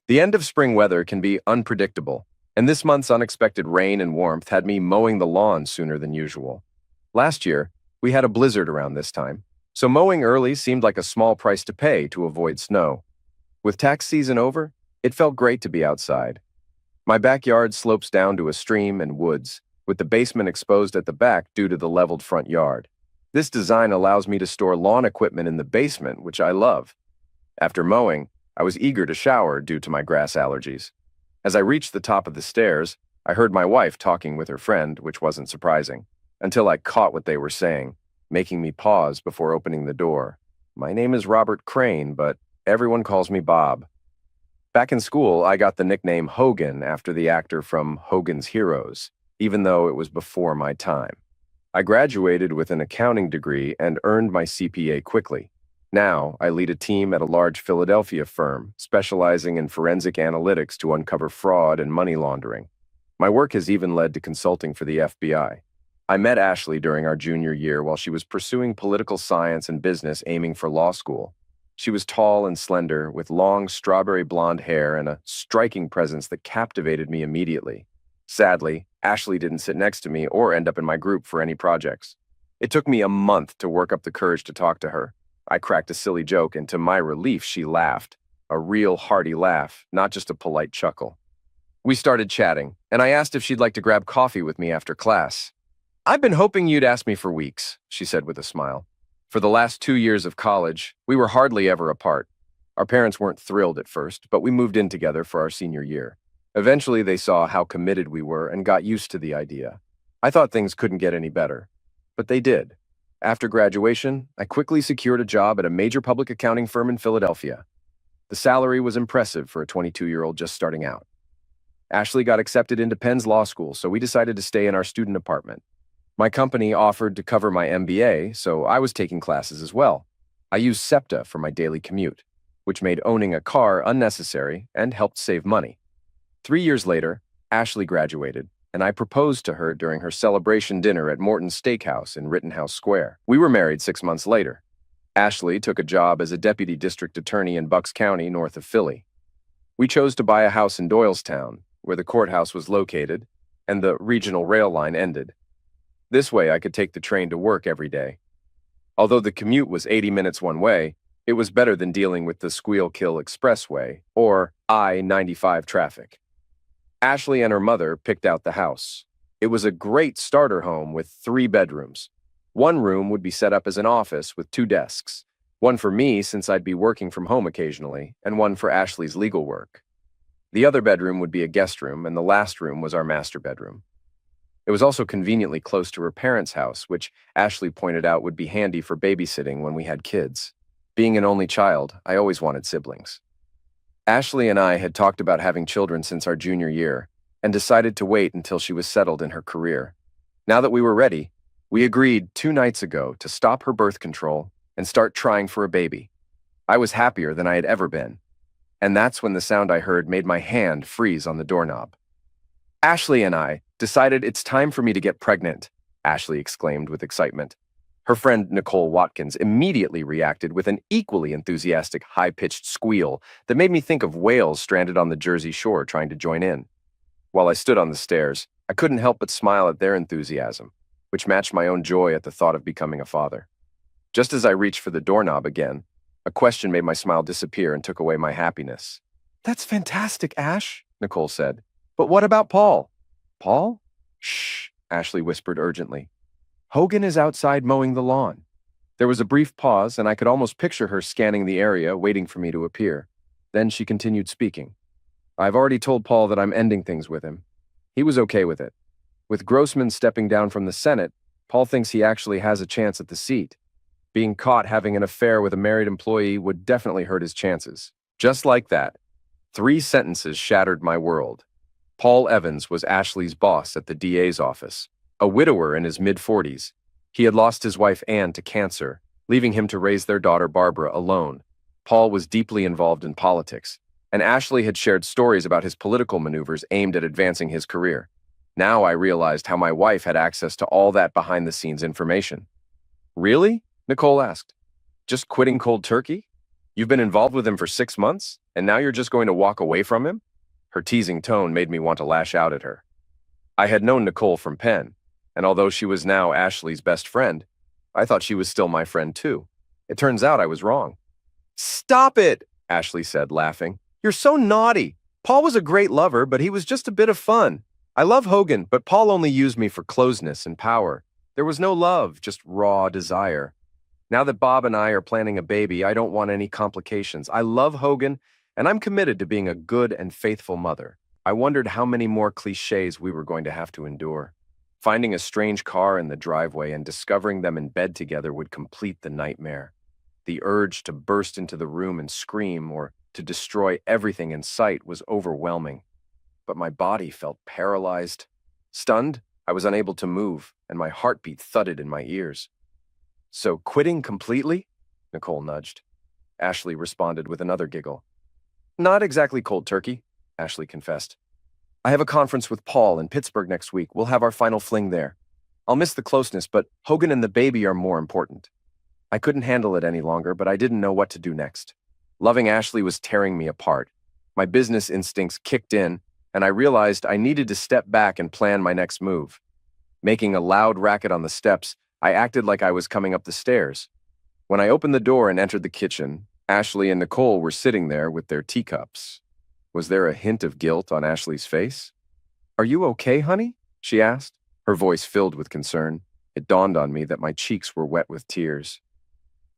The end of spring weather can be unpredictable, and this month's unexpected rain and warmth had me mowing the lawn sooner than usual. Last year, we had a blizzard around this time, so mowing early seemed like a small price to pay to avoid snow. With tax season over, it felt great to be outside. My backyard slopes down to a stream and woods, with the basement exposed at the back due to the leveled front yard. This design allows me to store lawn equipment in the basement, which I love. After mowing, I was eager to shower due to my grass allergies. As I reached the top of the stairs, I heard my wife talking with her friend, which wasn't surprising, until I caught what they were saying, making me pause before opening the door. My name is Robert Crane, but everyone calls me Bob. Back in school, I got the nickname Hogan after the actor from Hogan's Heroes, even though it was before my time. I graduated with an accounting degree and earned my CPA quickly. Now, I lead a team at a large Philadelphia firm specializing in forensic analytics to uncover fraud and money laundering. My work has even led to consulting for the FBI. I met Ashley during our junior year while she was pursuing political science and business aiming for law school. She was tall and slender, with long strawberry blonde hair and a striking presence that captivated me immediately. Sadly, Ashley didn't sit next to me or end up in my group for any projects. It took me a month to work up the courage to talk to her. I cracked a silly joke, and to my relief, she laughed. A real hearty laugh, not just a polite chuckle. We started chatting, and I asked if she'd like to grab coffee with me after class. "I've been hoping you'd ask me for weeks," she said with a smile. For the last 2 years of college, we were hardly ever apart. Our parents weren't thrilled at first, but we moved in together for our senior year. Eventually, they saw how committed we were and got used to the idea. I thought things couldn't get any better, but they did. After graduation, I quickly secured a job at a major public accounting firm in Philadelphia. The salary was impressive for a 22-year-old just starting out. Ashley got accepted into Penn's law school, so we decided to stay in our student apartment. My company offered to cover my MBA, so I was taking classes as well. I used SEPTA for my daily commute, which made owning a car unnecessary and helped save money. 3 years later, Ashley graduated, and I proposed to her during her celebration dinner at Morton's Steakhouse in Rittenhouse Square. We were married 6 months later. Ashley took a job as a deputy district attorney in Bucks County, north of Philly. We chose to buy a house in Doylestown, where the courthouse was located, and the regional rail line ended. This way, I could take the train to work every day. Although the commute was 80 minutes one way, it was better than dealing with the Squeal-Kill Expressway, or I-95 traffic. Ashley and her mother picked out the house. It was a great starter home with 3 bedrooms. One room would be set up as an office with 2 desks, one for me since I'd be working from home occasionally, and one for Ashley's legal work. The other bedroom would be a guest room, and the last room was our master bedroom. It was also conveniently close to her parents' house, which Ashley pointed out would be handy for babysitting when we had kids. Being an only child, I always wanted siblings. Ashley and I had talked about having children since our junior year and decided to wait until she was settled in her career. Now that we were ready, we agreed 2 nights ago to stop her birth control and start trying for a baby. I was happier than I had ever been, and that's when the sound I heard made my hand freeze on the doorknob. "Ashley and I decided it's time for me to get pregnant," Ashley exclaimed with excitement. Her friend Nicole Watkins immediately reacted with an equally enthusiastic, high-pitched squeal that made me think of whales stranded on the Jersey Shore trying to join in. While I stood on the stairs, I couldn't help but smile at their enthusiasm, which matched my own joy at the thought of becoming a father. Just as I reached for the doorknob again, a question made my smile disappear and took away my happiness. "That's fantastic, Ash," Nicole said. "But what about Paul?" "Paul?" "Shh," Ashley whispered urgently. "Hogan is outside mowing the lawn." There was a brief pause, and I could almost picture her scanning the area, waiting for me to appear. Then she continued speaking. "I've already told Paul that I'm ending things with him. He was okay with it. With Grossman stepping down from the Senate, Paul thinks he actually has a chance at the seat. Being caught having an affair with a married employee would definitely hurt his chances." Just like that, 3 sentences shattered my world. Paul Evans was Ashley's boss at the DA's office. A widower in his mid-40s, he had lost his wife Anne to cancer, leaving him to raise their daughter Barbara alone. Paul was deeply involved in politics, and Ashley had shared stories about his political maneuvers aimed at advancing his career. Now I realized how my wife had access to all that behind-the-scenes information. "Really?" Nicole asked. "Just quitting cold turkey?" You've been involved with him for 6 months, and now you're just going to walk away from him? Her teasing tone made me want to lash out at her. I had known Nicole from Penn, and although she was now Ashley's best friend, I thought she was still my friend too. It turns out I was wrong. Stop it, Ashley said, laughing. You're so naughty. Paul was a great lover, but he was just a bit of fun. I love Hogan, but Paul only used me for closeness and power. There was no love, just raw desire. Now that Bob and I are planning a baby, I don't want any complications. I love Hogan, and I'm committed to being a good and faithful mother. I wondered how many more cliches we were going to have to endure. Finding a strange car in the driveway and discovering them in bed together would complete the nightmare. The urge to burst into the room and scream or to destroy everything in sight was overwhelming. But my body felt paralyzed. Stunned, I was unable to move, and my heartbeat thudded in my ears. So quitting completely? Nicole nudged. Ashley responded with another giggle. Not exactly cold turkey, Ashley confessed. I have a conference with Paul in Pittsburgh next week. We'll have our final fling there. I'll miss the closeness, but Hogan and the baby are more important. I couldn't handle it any longer, but I didn't know what to do next. Loving Ashley was tearing me apart. My business instincts kicked in, and I realized I needed to step back and plan my next move. Making a loud racket on the steps, I acted like I was coming up the stairs. When I opened the door and entered the kitchen, Ashley and Nicole were sitting there with their teacups. Was there a hint of guilt on Ashley's face? Are you okay, honey? She asked, her voice filled with concern. It dawned on me that my cheeks were wet with tears.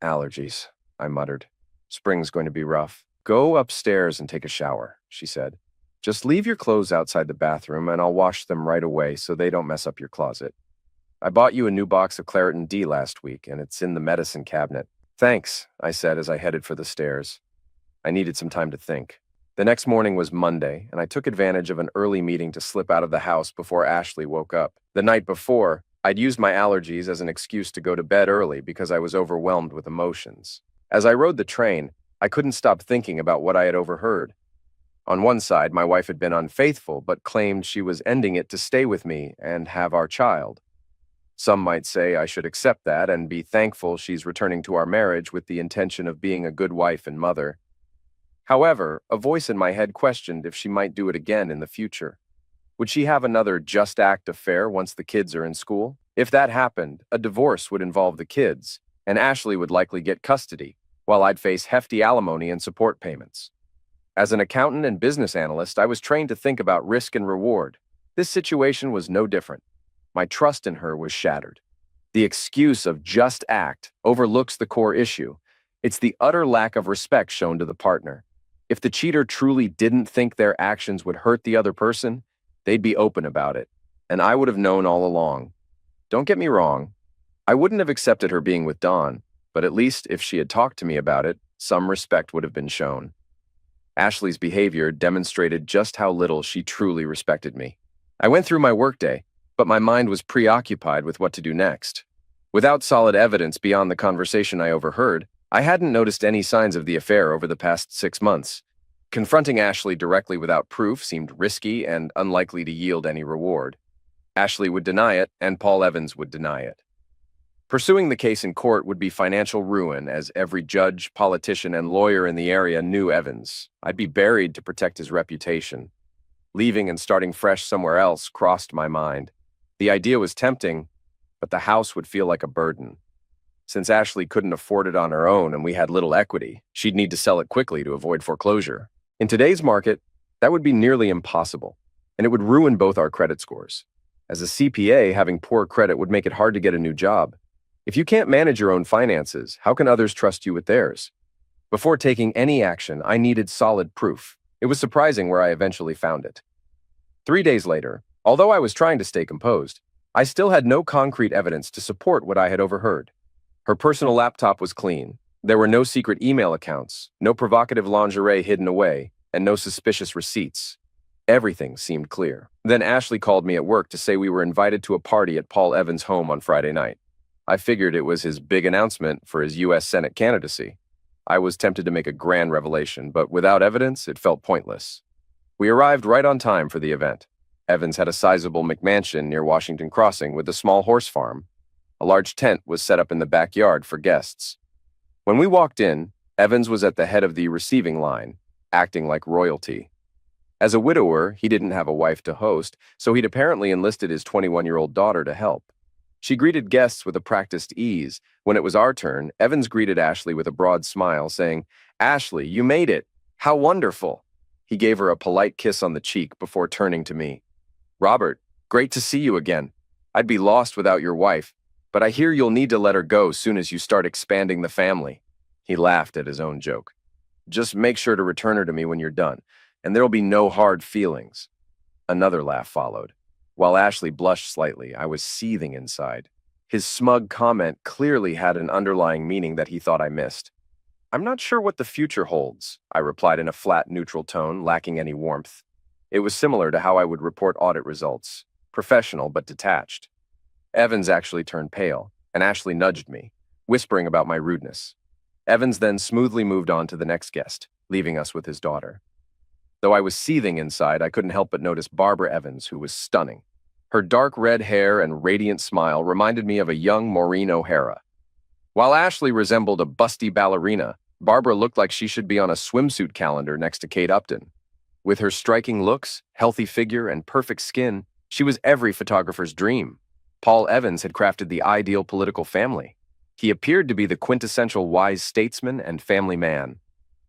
Allergies, I muttered. Spring's going to be rough. Go upstairs and take a shower, she said. Just leave your clothes outside the bathroom and I'll wash them right away so they don't mess up your closet. I bought you a new box of Claritin D last week, and it's in the medicine cabinet. Thanks, I said as I headed for the stairs. I needed some time to think. The next morning was Monday, and I took advantage of an early meeting to slip out of the house before Ashley woke up. The night before, I'd used my allergies as an excuse to go to bed early because I was overwhelmed with emotions. As I rode the train, I couldn't stop thinking about what I had overheard. On one side, my wife had been unfaithful, but claimed she was ending it to stay with me and have our child. Some might say I should accept that and be thankful she's returning to our marriage with the intention of being a good wife and mother. However, a voice in my head questioned if she might do it again in the future. Would she have another just act affair once the kids are in school? If that happened, a divorce would involve the kids, and Ashley would likely get custody, while I'd face hefty alimony and support payments. As an accountant and business analyst, I was trained to think about risk and reward. This situation was no different. My trust in her was shattered. The excuse of just act overlooks the core issue. It's the utter lack of respect shown to the partner. If the cheater truly didn't think their actions would hurt the other person, they'd be open about it, and I would have known all along. Don't get me wrong, I wouldn't have accepted her being with Don, but at least if she had talked to me about it, some respect would have been shown. Ashley's behavior demonstrated just how little she truly respected me. I went through my workday, but my mind was preoccupied with what to do next. Without solid evidence beyond the conversation I overheard, I hadn't noticed any signs of the affair over the past 6 months. Confronting Ashley directly without proof seemed risky and unlikely to yield any reward. Ashley would deny it, and Paul Evans would deny it. Pursuing the case in court would be financial ruin, as every judge, politician, and lawyer in the area knew Evans. I'd be buried to protect his reputation. Leaving and starting fresh somewhere else crossed my mind. The idea was tempting, but the house would feel like a burden. Since Ashley couldn't afford it on her own and we had little equity, she'd need to sell it quickly to avoid foreclosure. In today's market, that would be nearly impossible, and it would ruin both our credit scores. As a CPA, having poor credit would make it hard to get a new job. If you can't manage your own finances, how can others trust you with theirs? Before taking any action, I needed solid proof. It was surprising where I eventually found it. 3 days later, although I was trying to stay composed, I still had no concrete evidence to support what I had overheard. Her personal laptop was clean. There were no secret email accounts, no provocative lingerie hidden away, and no suspicious receipts. Everything seemed clear. Then Ashley called me at work to say we were invited to a party at Paul Evans' home on Friday night. I figured it was his big announcement for his U.S. Senate candidacy. I was tempted to make a grand revelation, but without evidence, it felt pointless. We arrived right on time for the event. Evans had a sizable McMansion near Washington Crossing with a small horse farm. A large tent was set up in the backyard for guests. When we walked in, Evans was at the head of the receiving line, acting like royalty. As a widower, he didn't have a wife to host, so he'd apparently enlisted his 21-year-old daughter to help. She greeted guests with a practiced ease. When it was our turn, Evans greeted Ashley with a broad smile, saying, "Ashley, you made it! How wonderful!" He gave her a polite kiss on the cheek before turning to me. "Robert, great to see you again. I'd be lost without your wife, but I hear you'll need to let her go soon as you start expanding the family." He laughed at his own joke. "Just make sure to return her to me when you're done, and there'll be no hard feelings." Another laugh followed. While Ashley blushed slightly, I was seething inside. His smug comment clearly had an underlying meaning that he thought I missed. "I'm not sure what the future holds," I replied in a flat, neutral tone, lacking any warmth. It was similar to how I would report audit results, professional but detached. Evans actually turned pale, and Ashley nudged me, whispering about my rudeness. Evans then smoothly moved on to the next guest, leaving us with his daughter. Though I was seething inside, I couldn't help but notice Barbara Evans, who was stunning. Her dark red hair and radiant smile reminded me of a young Maureen O'Hara. While Ashley resembled a busty ballerina, Barbara looked like she should be on a swimsuit calendar next to Kate Upton. With her striking looks, healthy figure, and perfect skin, she was every photographer's dream. Paul Evans had crafted the ideal political family. He appeared to be the quintessential wise statesman and family man.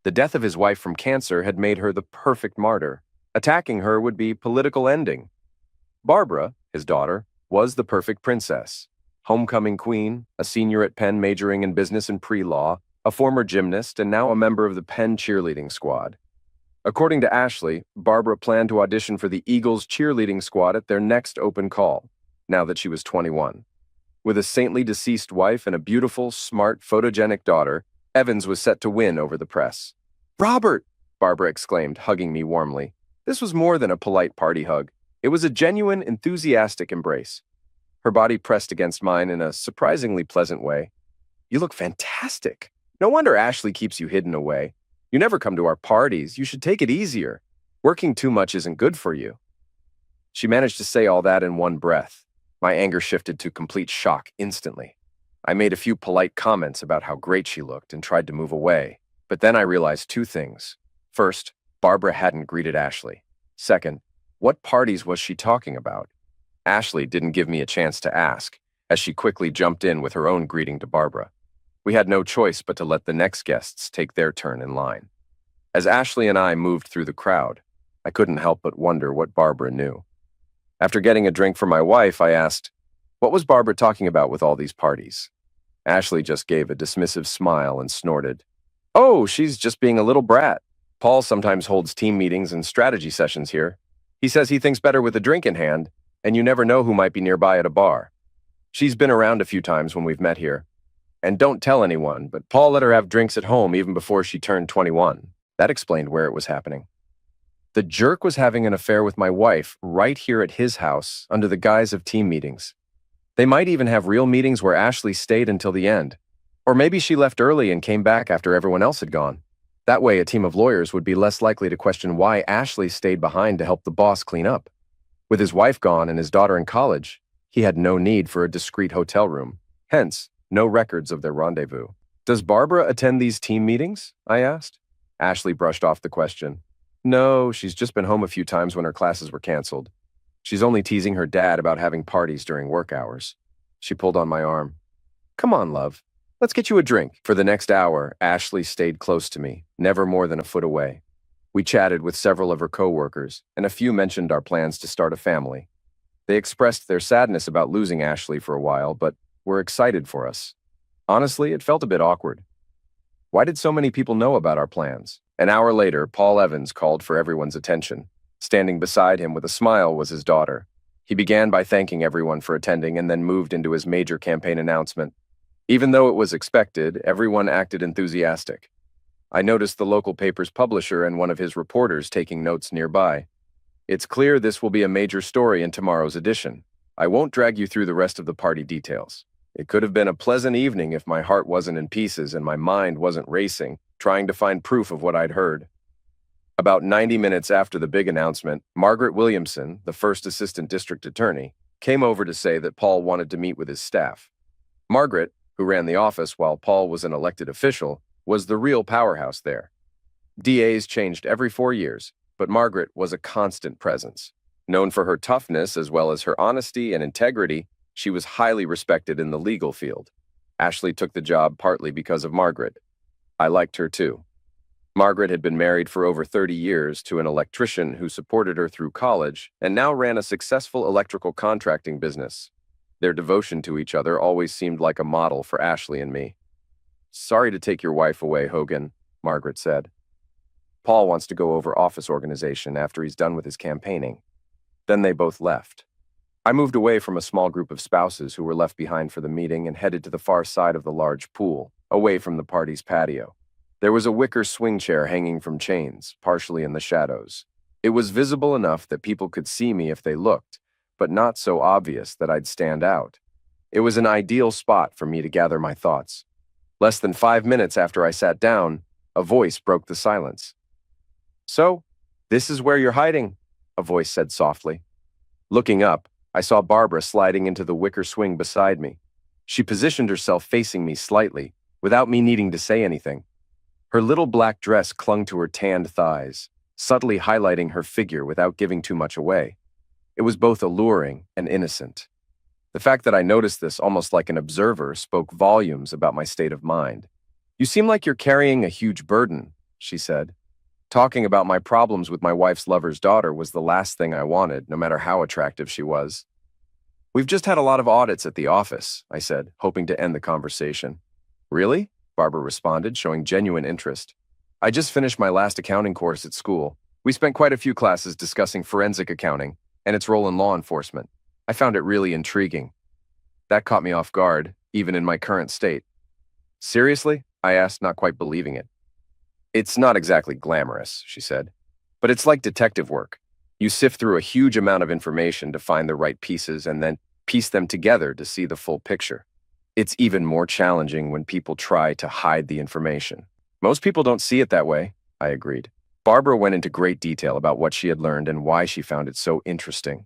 The death of his wife from cancer had made her the perfect martyr. Attacking her would be political ending. Barbara, his daughter, was the perfect princess. Homecoming queen, a senior at Penn majoring in business and pre-law, a former gymnast, and now a member of the Penn cheerleading squad. According to Ashley, Barbara planned to audition for the Eagles cheerleading squad at their next open call, now that she was 21. With a saintly deceased wife and a beautiful, smart, photogenic daughter, Evans was set to win over the press. "Robert!" Barbara exclaimed, hugging me warmly. This was more than a polite party hug. It was a genuine, enthusiastic embrace. Her body pressed against mine in a surprisingly pleasant way. "You look fantastic. No wonder Ashley keeps you hidden away. You never come to our parties. You should take it easier. Working too much isn't good for you." She managed to say all that in one breath. My anger shifted to complete shock instantly. I made a few polite comments about how great she looked and tried to move away, but then I realized two things. First, Barbara hadn't greeted Ashley. Second, what parties was she talking about? Ashley didn't give me a chance to ask, as she quickly jumped in with her own greeting to Barbara. We had no choice but to let the next guests take their turn in line. As Ashley and I moved through the crowd, I couldn't help but wonder what Barbara knew. After getting a drink for my wife, I asked, "What was Barbara talking about with all these parties?" Ashley just gave a dismissive smile and snorted, "Oh, she's just being a little brat. Paul sometimes holds team meetings and strategy sessions here. He says he thinks better with a drink in hand, and you never know who might be nearby at a bar. She's been around a few times when we've met here. And don't tell anyone, but Paul let her have drinks at home even before she turned 21. That explained where it was happening. The jerk was having an affair with my wife right here at his house under the guise of team meetings. They might even have real meetings where Ashley stayed until the end. Or maybe she left early and came back after everyone else had gone. That way, a team of lawyers would be less likely to question why Ashley stayed behind to help the boss clean up. With his wife gone and his daughter in college, he had no need for a discreet hotel room. Hence, no records of their rendezvous. "Does Barbara attend these team meetings?" I asked. Ashley brushed off the question. "No, she's just been home a few times when her classes were canceled. She's only teasing her dad about having parties during work hours." She pulled on my arm. "Come on, love. Let's get you a drink." For the next hour, Ashley stayed close to me, never more than a foot away. We chatted with several of her co-workers, and a few mentioned our plans to start a family. They expressed their sadness about losing Ashley for a while, but were excited for us. Honestly, it felt a bit awkward. Why did so many people know about our plans? An hour later, Paul Evans called for everyone's attention. Standing beside him with a smile was his daughter. He began by thanking everyone for attending and then moved into his major campaign announcement. Even though it was expected, everyone acted enthusiastic. I noticed the local paper's publisher and one of his reporters taking notes nearby. "It's clear this will be a major story in tomorrow's edition. I won't drag you through the rest of the party details. It could have been a pleasant evening if my heart wasn't in pieces and my mind wasn't racing, trying to find proof of what I'd heard." About 90 minutes after the big announcement, Margaret Williamson, the first assistant district attorney, came over to say that Paul wanted to meet with his staff. Margaret, who ran the office while Paul was an elected official, was the real powerhouse there. DAs changed every 4 years, but Margaret was a constant presence. Known for her toughness as well as her honesty and integrity, she was highly respected in the legal field. Ashley took the job partly because of Margaret. I liked her too. Margaret had been married for over 30 years to an electrician who supported her through college and now ran a successful electrical contracting business. Their devotion to each other always seemed like a model for Ashley and me. "Sorry to take your wife away, Hogan," Margaret said. "Paul wants to go over office organization after he's done with his campaigning." Then they both left. I moved away from a small group of spouses who were left behind for the meeting and headed to the far side of the large pool, away from the party's patio. There was a wicker swing chair hanging from chains, partially in the shadows. It was visible enough that people could see me if they looked, but not so obvious that I'd stand out. It was an ideal spot for me to gather my thoughts. Less than 5 minutes after I sat down, a voice broke the silence. "So, this is where you're hiding," a voice said softly. Looking up, I saw Barbara sliding into the wicker swing beside me. She positioned herself facing me slightly, without me needing to say anything. Her little black dress clung to her tanned thighs, subtly highlighting her figure without giving too much away. It was both alluring and innocent. The fact that I noticed this almost like an observer spoke volumes about my state of mind. "You seem like you're carrying a huge burden," she said. Talking about my problems with my wife's lover's daughter was the last thing I wanted, no matter how attractive she was. "We've just had a lot of audits at the office," I said, hoping to end the conversation. "Really?" Barbara responded, showing genuine interest. "I just finished my last accounting course at school. We spent quite a few classes discussing forensic accounting and its role in law enforcement. I found it really intriguing." That caught me off guard, even in my current state. "Seriously?" I asked, not quite believing it. "It's not exactly glamorous," she said, "but it's like detective work. You sift through a huge amount of information to find the right pieces and then piece them together to see the full picture. It's even more challenging when people try to hide the information." "Most people don't see it that way," I agreed. Barbara went into great detail about what she had learned and why she found it so interesting.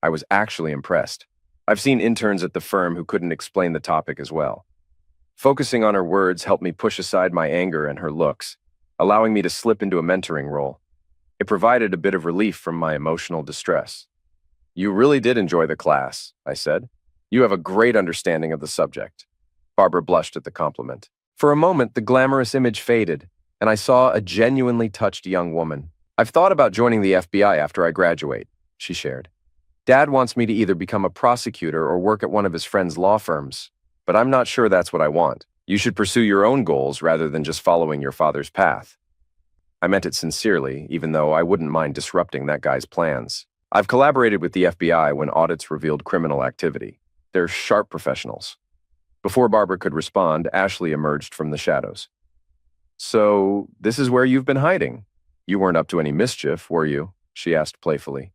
I was actually impressed. I've seen interns at the firm who couldn't explain the topic as well. Focusing on her words helped me push aside my anger and her looks, allowing me to slip into a mentoring role. It provided a bit of relief from my emotional distress. "You really did enjoy the class," I said. "You have a great understanding of the subject." Barbara blushed at the compliment. For a moment, the glamorous image faded, and I saw a genuinely touched young woman. "I've thought about joining the FBI after I graduate," she shared. "Dad wants me to either become a prosecutor or work at one of his friend's law firms, but I'm not sure that's what I want. You should pursue your own goals rather than just following your father's path." I meant it sincerely, even though I wouldn't mind disrupting that guy's plans. I've collaborated with the FBI when audits revealed criminal activity. They're sharp professionals. Before Barbara could respond, Ashley emerged from the shadows. "So, this is where you've been hiding? You weren't up to any mischief, were you?" she asked playfully.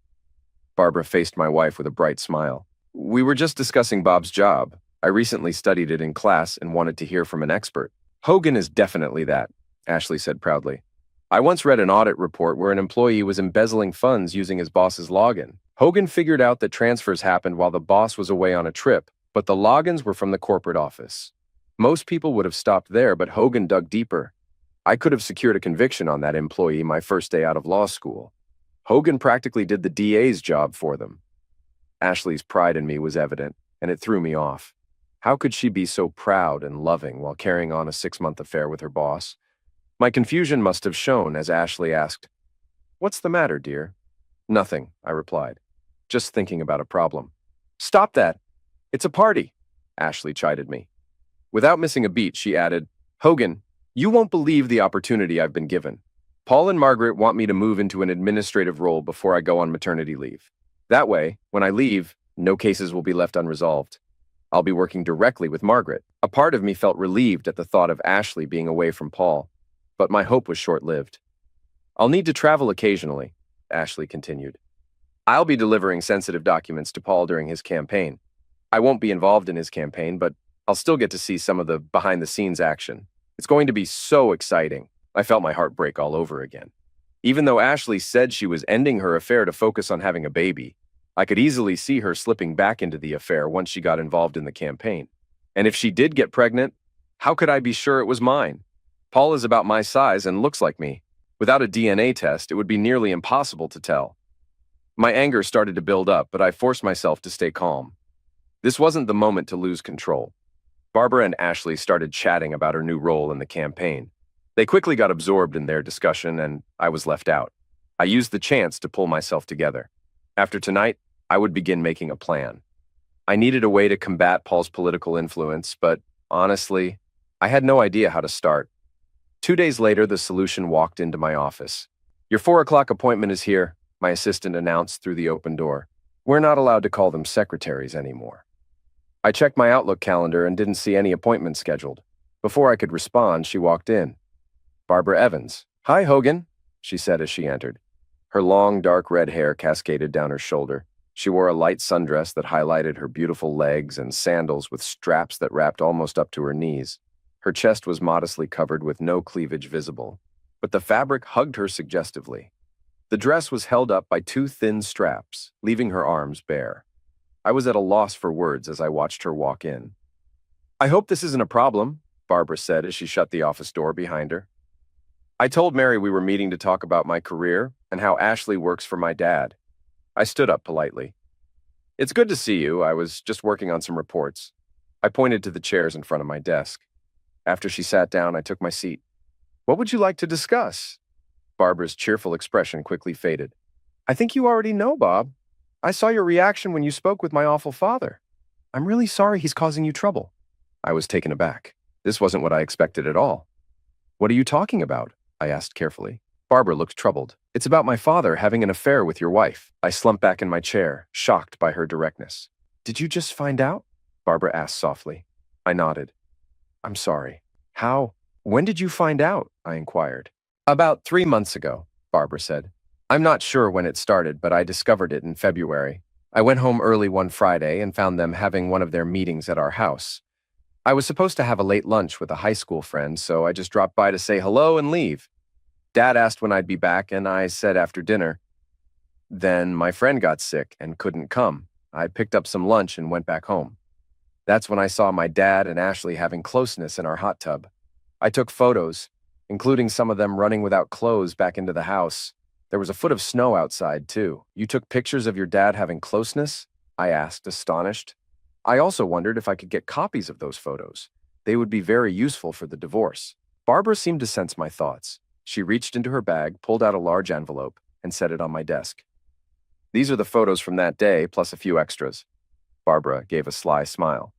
Barbara faced my wife with a bright smile. "We were just discussing Bob's job. I recently studied it in class and wanted to hear from an expert." "Hogan is definitely that," Ashley said proudly. "I once read an audit report where an employee was embezzling funds using his boss's login. Hogan figured out that transfers happened while the boss was away on a trip, but the logins were from the corporate office. Most people would have stopped there, but Hogan dug deeper. I could have secured a conviction on that employee my first day out of law school. Hogan practically did the DA's job for them." Ashley's pride in me was evident, and it threw me off. How could she be so proud and loving while carrying on a 6-month affair with her boss? My confusion must have shown as Ashley asked, "What's the matter, dear?" "Nothing," I replied. "Just thinking about a problem." "Stop that! It's a party," Ashley chided me. Without missing a beat, she added, "Hogan, you won't believe the opportunity I've been given. Paul and Margaret want me to move into an administrative role before I go on maternity leave. That way, when I leave, no cases will be left unresolved. I'll be working directly with Margaret." A part of me felt relieved at the thought of Ashley being away from Paul, but my hope was short-lived. "I'll need to travel occasionally," Ashley continued. "I'll be delivering sensitive documents to Paul during his campaign. I won't be involved in his campaign, but I'll still get to see some of the behind-the-scenes action. It's going to be so exciting." I felt my heart break all over again. Even though Ashley said she was ending her affair to focus on having a baby, I could easily see her slipping back into the affair once she got involved in the campaign. And if she did get pregnant, how could I be sure it was mine? Paul is about my size and looks like me. Without a DNA test, it would be nearly impossible to tell. My anger started to build up, but I forced myself to stay calm. This wasn't the moment to lose control. Barbara and Ashley started chatting about her new role in the campaign. They quickly got absorbed in their discussion, and I was left out. I used the chance to pull myself together. After tonight, I would begin making a plan. I needed a way to combat Paul's political influence, but honestly, I had no idea how to start. 2 days later, the solution walked into my office. "Your 4 o'clock appointment is here," my assistant announced through the open door. We're not allowed to call them secretaries anymore. I checked my Outlook calendar and didn't see any appointments scheduled. Before I could respond, she walked in. Barbara Evans. "Hi, Hogan," she said as she entered. Her long, dark red hair cascaded down her shoulder. She wore a light sundress that highlighted her beautiful legs and sandals with straps that wrapped almost up to her knees. Her chest was modestly covered with no cleavage visible, but the fabric hugged her suggestively. The dress was held up by 2 thin straps, leaving her arms bare. I was at a loss for words as I watched her walk in. "I hope this isn't a problem," Barbara said as she shut the office door behind her. I told Mary we were meeting to talk about my career and how Ashley works for my dad. I stood up politely. "It's good to see you. I was just working on some reports." I pointed to the chairs in front of my desk. After she sat down, I took my seat. "What would you like to discuss?" Barbara's cheerful expression quickly faded. "I think you already know, Bob. I saw your reaction when you spoke with my awful father. I'm really sorry he's causing you trouble." I was taken aback. This wasn't what I expected at all. "What are you talking about?" I asked carefully. Barbara looked troubled. "It's about my father having an affair with your wife." I slumped back in my chair, shocked by her directness. "Did you just find out?" Barbara asked softly. I nodded. "I'm sorry. How? When did you find out?" I inquired. "About 3 months ago," Barbara said. "I'm not sure when it started, but I discovered it in February. I went home early one Friday and found them having one of their meetings at our house. I was supposed to have a late lunch with a high school friend, so I just dropped by to say hello and leave. Dad asked when I'd be back, and I said after dinner. Then my friend got sick and couldn't come. I picked up some lunch and went back home. That's when I saw my dad and Ashley having closeness in our hot tub. I took photos, including some of them running without clothes back into the house. There was a foot of snow outside, too. "You took pictures of your dad having closeness?" I asked, astonished. I also wondered if I could get copies of those photos. They would be very useful for the divorce. Barbara seemed to sense my thoughts. She reached into her bag, pulled out a large envelope, and set it on my desk. "These are the photos from that day, plus a few extras." Barbara gave a sly smile.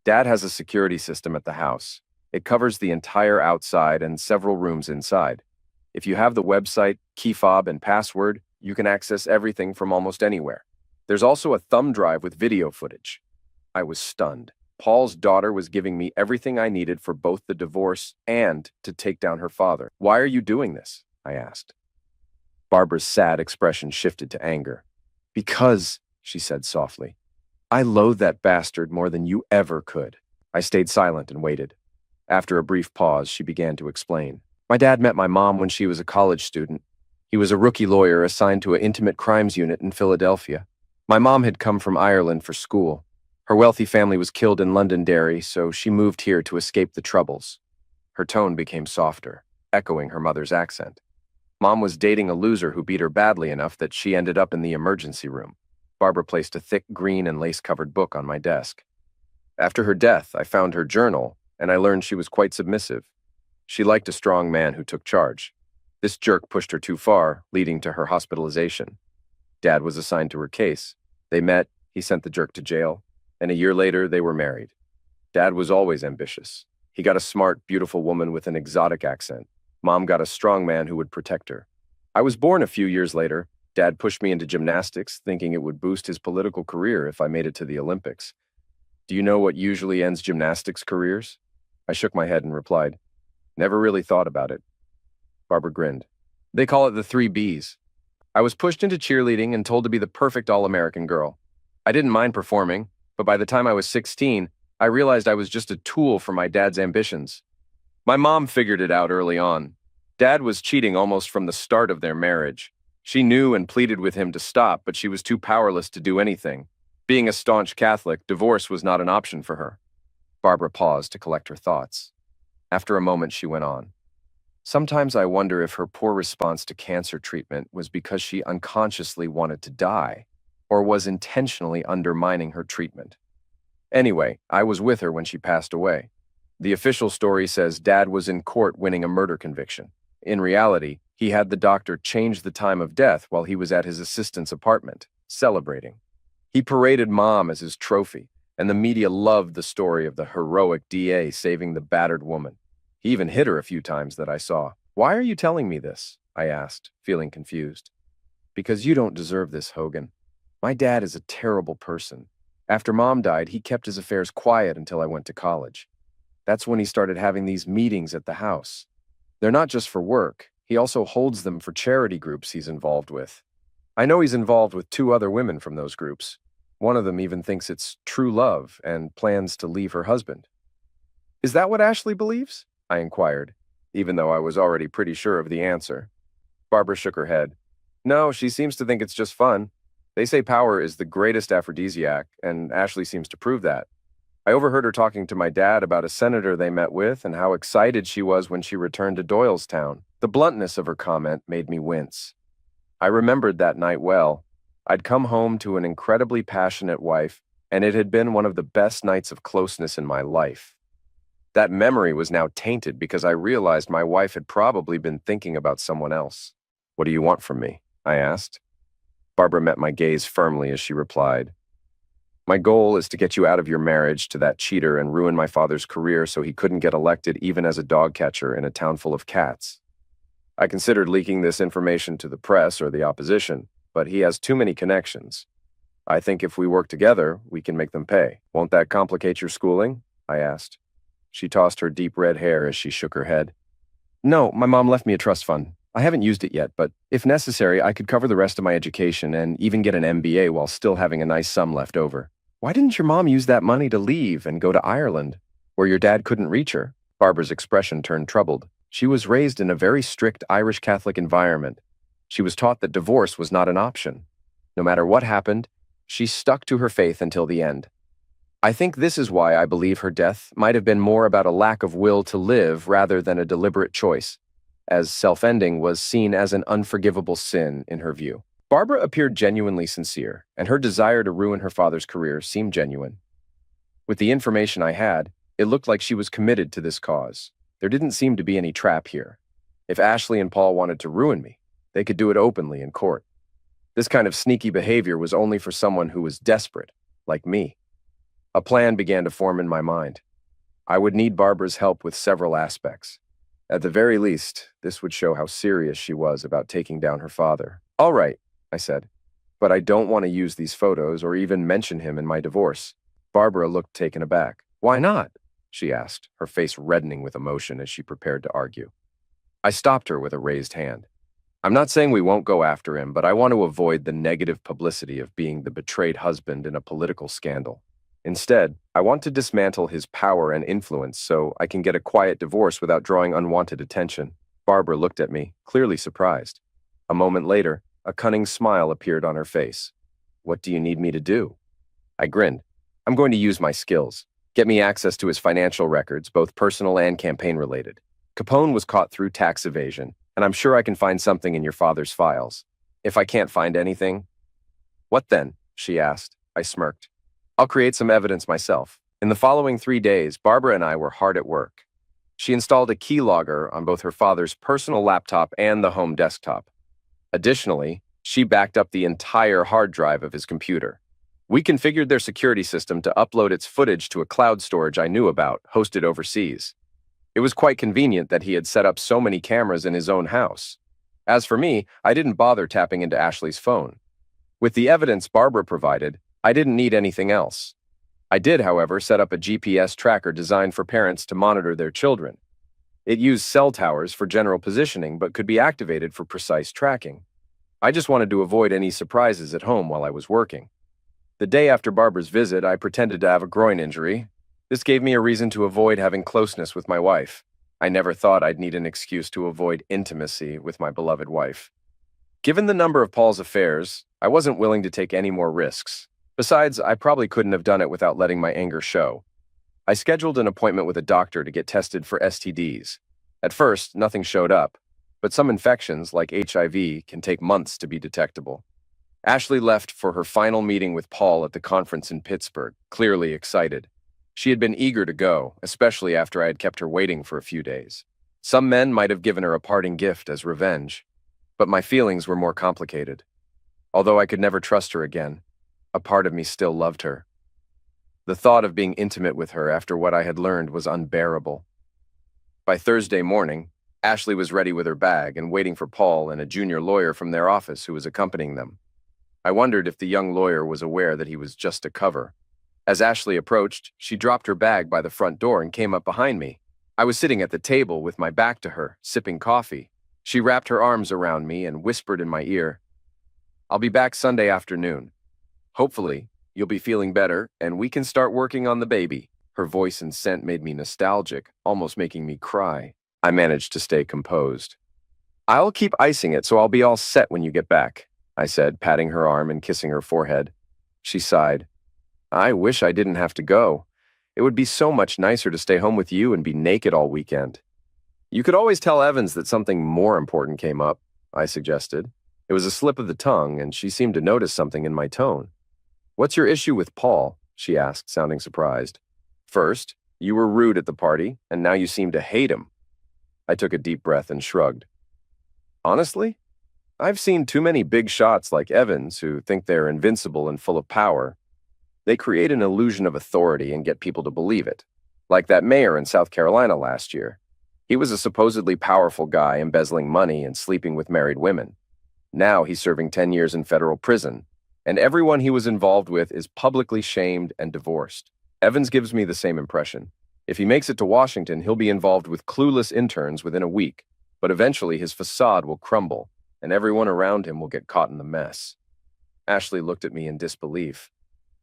"Dad has a security system at the house. It covers the entire outside and several rooms inside. If you have the website, key fob, and password, you can access everything from almost anywhere. There's also a thumb drive with video footage." I was stunned. Paul's daughter was giving me everything I needed for both the divorce and to take down her father. "Why are you doing this?" I asked. Barbara's sad expression shifted to anger. "Because," she said softly, "I loathe that bastard more than you ever could." I stayed silent and waited. After a brief pause, she began to explain. "My dad met my mom when she was a college student. He was a rookie lawyer assigned to an intimate crimes unit in Philadelphia. My mom had come from Ireland for school. Her wealthy family was killed in Londonderry, so she moved here to escape the troubles." Her tone became softer, echoing her mother's accent. "Mom was dating a loser who beat her badly enough that she ended up in the emergency room." Barbara placed a thick green and lace-covered book on my desk. "After her death, I found her journal, and I learned she was quite submissive. She liked a strong man who took charge. This jerk pushed her too far, leading to her hospitalization. Dad was assigned to her case. They met, he sent the jerk to jail, and a year later they were married. Dad was always ambitious. He got a smart, beautiful woman with an exotic accent. Mom got a strong man who would protect her. I was born a few years later. Dad pushed me into gymnastics, thinking it would boost his political career if I made it to the Olympics. Do you know what usually ends gymnastics careers?" I shook my head and replied, "Never really thought about it." Barbara grinned. "They call it the 3 Bs. I was pushed into cheerleading and told to be the perfect all-American girl. I didn't mind performing, but by the time I was 16, I realized I was just a tool for my dad's ambitions. My mom figured it out early on. Dad was cheating almost from the start of their marriage. She knew and pleaded with him to stop, but she was too powerless to do anything. Being a staunch Catholic, divorce was not an option for her." Barbara paused to collect her thoughts. After a moment, she went on. Sometimes I wonder if her poor response to cancer treatment was because she unconsciously wanted to die, or was intentionally undermining her treatment. Anyway, I was with her when she passed away. The official story says Dad was in court winning a murder conviction. In reality, he had the doctor change the time of death while he was at his assistant's apartment, celebrating. He paraded Mom as his trophy, and the media loved the story of the heroic DA saving the battered woman. He even hit her a few times that I saw. "Why are you telling me this?" I asked, feeling confused. "Because you don't deserve this, Hogan. My dad is a terrible person. After Mom died, he kept his affairs quiet until I went to college. That's when he started having these meetings at the house. They're not just for work. He also holds them for charity groups he's involved with. I know he's involved with 2 other women from those groups. One of them even thinks it's true love and plans to leave her husband." "Is that what Ashley believes?" I inquired, even though I was already pretty sure of the answer. Barbara shook her head. "No, she seems to think it's just fun. They say power is the greatest aphrodisiac, and Ashley seems to prove that. I overheard her talking to my dad about a senator they met with and how excited she was when she returned to Doylestown. The bluntness of her comment made me wince. I remembered that night well. I'd come home to an incredibly passionate wife, and it had been one of the best nights of closeness in my life. That memory was now tainted because I realized my wife had probably been thinking about someone else. "What do you want from me?" I asked. Barbara met my gaze firmly as she replied, "My goal is to get you out of your marriage to that cheater and ruin my father's career so he couldn't get elected even as a dog catcher in a town full of cats. I considered leaking this information to the press or the opposition, but he has too many connections. I think if we work together, we can make them pay. Won't that complicate your schooling?" I asked. She tossed her deep red hair as she shook her head. "No, my mom left me a trust fund. I haven't used it yet, but if necessary, I could cover the rest of my education and even get an MBA while still having a nice sum left over." "Why didn't your mom use that money to leave and go to Ireland, where your dad couldn't reach her?" Barbara's expression turned troubled. She was raised in a very strict Irish Catholic environment. She was taught that divorce was not an option. No matter what happened, she stuck to her faith until the end. I think this is why I believe her death might have been more about a lack of will to live rather than a deliberate choice, as self-ending was seen as an unforgivable sin in her view. Barbara appeared genuinely sincere, and her desire to ruin her father's career seemed genuine. With the information I had, it looked like she was committed to this cause. There didn't seem to be any trap here. If Ashley and Paul wanted to ruin me, they could do it openly in court. This kind of sneaky behavior was only for someone who was desperate, like me. A plan began to form in my mind. I would need Barbara's help with several aspects. At the very least, this would show how serious she was about taking down her father. "All right," I said, "but I don't want to use these photos or even mention him in my divorce." Barbara looked taken aback. "Why not?" she asked, her face reddening with emotion as she prepared to argue. I stopped her with a raised hand. "I'm not saying we won't go after him, but I want to avoid the negative publicity of being the betrayed husband in a political scandal. Instead, I want to dismantle his power and influence so I can get a quiet divorce without drawing unwanted attention." Barbara looked at me, clearly surprised. A moment later, a cunning smile appeared on her face. "What do you need me to do?" I grinned. "I'm going to use my skills. Get me access to his financial records, both personal and campaign-related. Capone was caught through tax evasion, and I'm sure I can find something in your father's files. If I can't find anything..." "What then?" she asked. I smirked. "I'll create some evidence myself." In the following 3 days, Barbara and I were hard at work. She installed a keylogger on both her father's personal laptop and the home desktop. Additionally, she backed up the entire hard drive of his computer. We configured their security system to upload its footage to a cloud storage I knew about, hosted overseas. It was quite convenient that he had set up so many cameras in his own house. As for me, I didn't bother tapping into Ashley's phone. With the evidence Barbara provided, I didn't need anything else. I did, however, set up a GPS tracker designed for parents to monitor their children. It used cell towers for general positioning but could be activated for precise tracking. I just wanted to avoid any surprises at home while I was working. The day after Barbara's visit, I pretended to have a groin injury. This gave me a reason to avoid having closeness with my wife. I never thought I'd need an excuse to avoid intimacy with my beloved wife. Given the number of Paul's affairs, I wasn't willing to take any more risks. Besides, I probably couldn't have done it without letting my anger show. I scheduled an appointment with a doctor to get tested for STDs. At first, nothing showed up, but some infections, like HIV, can take months to be detectable. Ashley left for her final meeting with Paul at the conference in Pittsburgh, clearly excited. She had been eager to go, especially after I had kept her waiting for a few days. Some men might have given her a parting gift as revenge, but my feelings were more complicated. Although I could never trust her again, a part of me still loved her. The thought of being intimate with her after what I had learned was unbearable. By Thursday morning, Ashley was ready with her bag and waiting for Paul and a junior lawyer from their office who was accompanying them. I wondered if the young lawyer was aware that he was just a cover. As Ashley approached, she dropped her bag by the front door and came up behind me. I was sitting at the table with my back to her, sipping coffee. She wrapped her arms around me and whispered in my ear, "I'll be back Sunday afternoon. Hopefully, you'll be feeling better and we can start working on the baby." Her voice and scent made me nostalgic, almost making me cry. I managed to stay composed. "I'll keep icing it so I'll be all set when you get back," I said, patting her arm and kissing her forehead. She sighed. "I wish I didn't have to go. It would be so much nicer to stay home with you and be naked all weekend." "You could always tell Evans that something more important came up," I suggested. It was a slip of the tongue, and she seemed to notice something in my tone. "What's your issue with Paul?" she asked, sounding surprised. "First, you were rude at the party, and now you seem to hate him." I took a deep breath and shrugged. "Honestly, I've seen too many big shots like Evans who think they're invincible and full of power. They create an illusion of authority and get people to believe it, like that mayor in South Carolina last year. He was a supposedly powerful guy embezzling money and sleeping with married women. Now he's serving 10 years in federal prison, and everyone he was involved with is publicly shamed and divorced. Evans gives me the same impression. If he makes it to Washington, he'll be involved with clueless interns within a week, but eventually his facade will crumble, and everyone around him will get caught in the mess." Ashley looked at me in disbelief.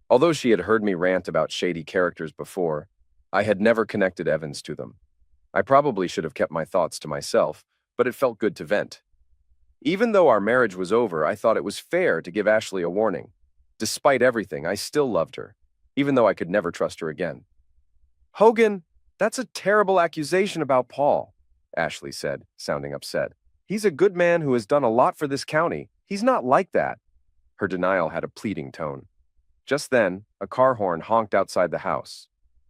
Although she had heard me rant about shady characters before, I had never connected Evans to them. I probably should have kept my thoughts to myself, but it felt good to vent. Even though our marriage was over, I thought it was fair to give Ashley a warning. Despite everything, I still loved her, even though I could never trust her again. "Hogan, that's a terrible accusation about Paul," Ashley said, sounding upset. "He's a good man who has done a lot for this county. He's not like that." Her denial had a pleading tone. Just then, a car horn honked outside the house.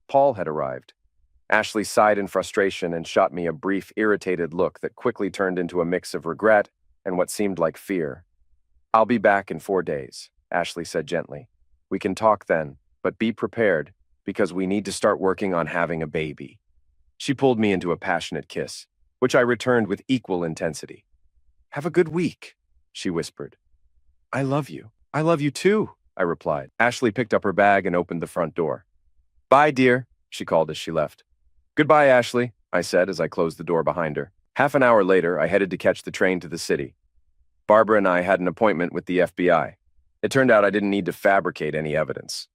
Paul had arrived. Ashley sighed in frustration and shot me a brief, irritated look that quickly turned into a mix of regret and what seemed like fear. "I'll be back in 4 days," Ashley said gently. "We can talk then, but be prepared, because we need to start working on having a baby." She pulled me into a passionate kiss, which I returned with equal intensity. "Have a good week," she whispered. "I love you. I love you too," I replied. Ashley picked up her bag and opened the front door. "Bye, dear," she called as she left. "Goodbye, Ashley," I said as I closed the door behind her. Half an hour later, I headed to catch the train to the city. Barbara and I had an appointment with the FBI. It turned out I didn't need to fabricate any evidence.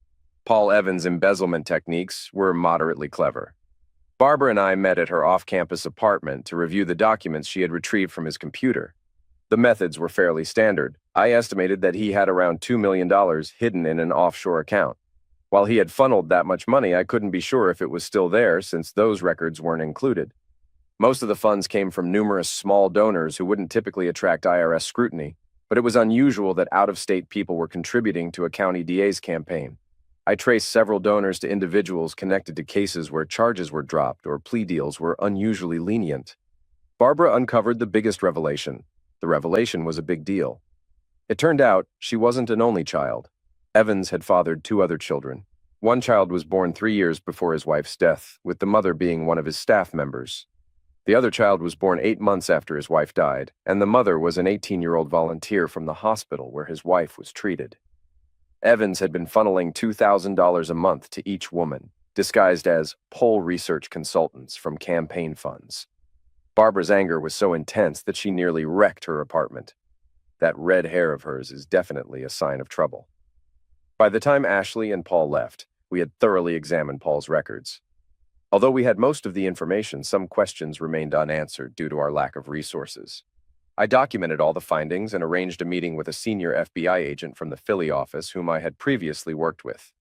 Paul Evans' embezzlement techniques were moderately clever. Barbara and I met at her off-campus apartment to review the documents she had retrieved from his computer. The methods were fairly standard. I estimated that he had around $2 million hidden in an offshore account. While he had funneled that much money, I couldn't be sure if it was still there since those records weren't included. Most of the funds came from numerous small donors who wouldn't typically attract IRS scrutiny, but it was unusual that out-of-state people were contributing to a county DA's campaign. I traced several donors to individuals connected to cases where charges were dropped or plea deals were unusually lenient. Barbara uncovered the biggest revelation. The revelation was a big deal. It turned out she wasn't an only child. Evans had fathered 2 other children. One child was born 3 years before his wife's death, with the mother being one of his staff members. The other child was born 8 months after his wife died, and the mother was an 18-year-old volunteer from the hospital where his wife was treated. Evans had been funneling $2,000 a month to each woman, disguised as poll research consultants from campaign funds. Barbara's anger was so intense that she nearly wrecked her apartment. That red hair of hers is definitely a sign of trouble. By the time Ashley and Paul left, we had thoroughly examined Paul's records. Although we had most of the information, some questions remained unanswered due to our lack of resources. I documented all the findings and arranged a meeting with a senior FBI agent from the Philly office whom I had previously worked with.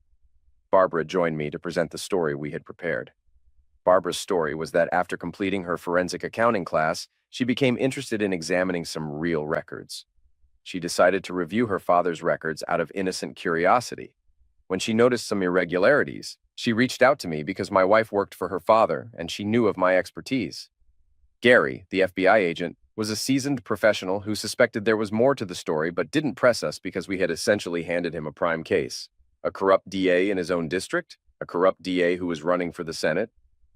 Barbara joined me to present the story we had prepared. Barbara's story was that after completing her forensic accounting class, she became interested in examining some real records. She decided to review her father's records out of innocent curiosity. When she noticed some irregularities, she reached out to me because my wife worked for her father and she knew of my expertise. Gary, the FBI agent, was a seasoned professional who suspected there was more to the story but didn't press us because we had essentially handed him a prime case. A corrupt DA in his own district, a corrupt DA who was running for the Senate.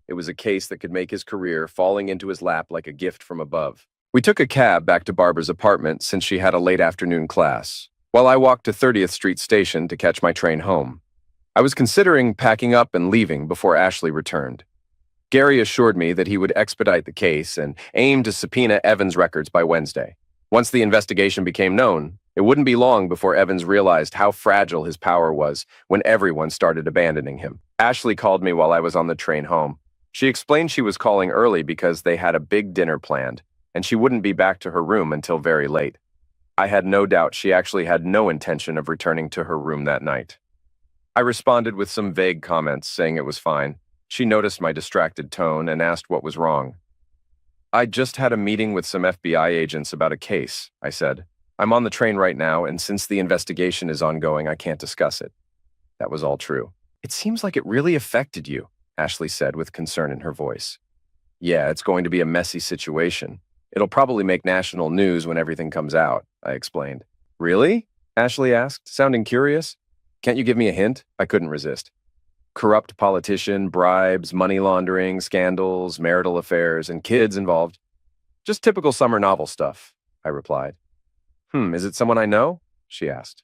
It was a case that could make his career falling into his lap like a gift from above. We took a cab back to Barbara's apartment since she had a late afternoon class, while I walked to 30th Street Station to catch my train home. I was considering packing up and leaving before Ashley returned. Gary assured me that he would expedite the case and aim to subpoena Evans' records by Wednesday. Once the investigation became known, it wouldn't be long before Evans realized how fragile his power was when everyone started abandoning him. Ashley called me while I was on the train home. She explained she was calling early because they had a big dinner planned, and she wouldn't be back to her room until very late. I had no doubt she actually had no intention of returning to her room that night. I responded with some vague comments saying it was fine. She noticed my distracted tone and asked what was wrong. I just had a meeting with some FBI agents about a case, I said. I'm on the train right now, and since the investigation is ongoing, I can't discuss it. That was all true. It seems like it really affected you, Ashley said with concern in her voice. Yeah, it's going to be a messy situation. It'll probably make national news when everything comes out, I explained. Really? Ashley asked, sounding curious. Can't you give me a hint? I couldn't resist. Corrupt politician, bribes, money laundering, scandals, marital affairs, and kids involved. Just typical summer novel stuff, I replied. Is it someone I know? She asked.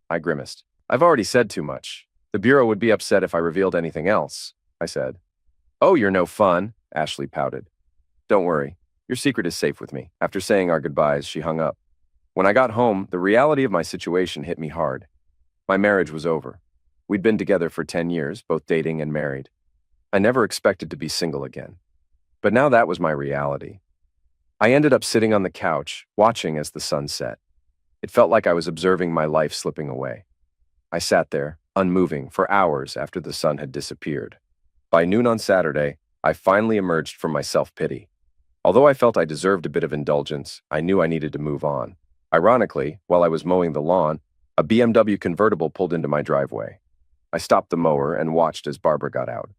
I grimaced. I've already said too much. The Bureau would be upset if I revealed anything else, I said. Oh, you're no fun, Ashley pouted. Don't worry. Your secret is safe with me. After saying our goodbyes, she hung up. When I got home, the reality of my situation hit me hard. My marriage was over. We'd been together for 10 years, both dating and married. I never expected to be single again. But now that was my reality. I ended up sitting on the couch, watching as the sun set. It felt like I was observing my life slipping away. I sat there, unmoving, for hours after the sun had disappeared. By noon on Saturday, I finally emerged from my self-pity. Although I felt I deserved a bit of indulgence, I knew I needed to move on. Ironically, while I was mowing the lawn, a BMW convertible pulled into my driveway. I stopped the mower and watched as Barbara got out.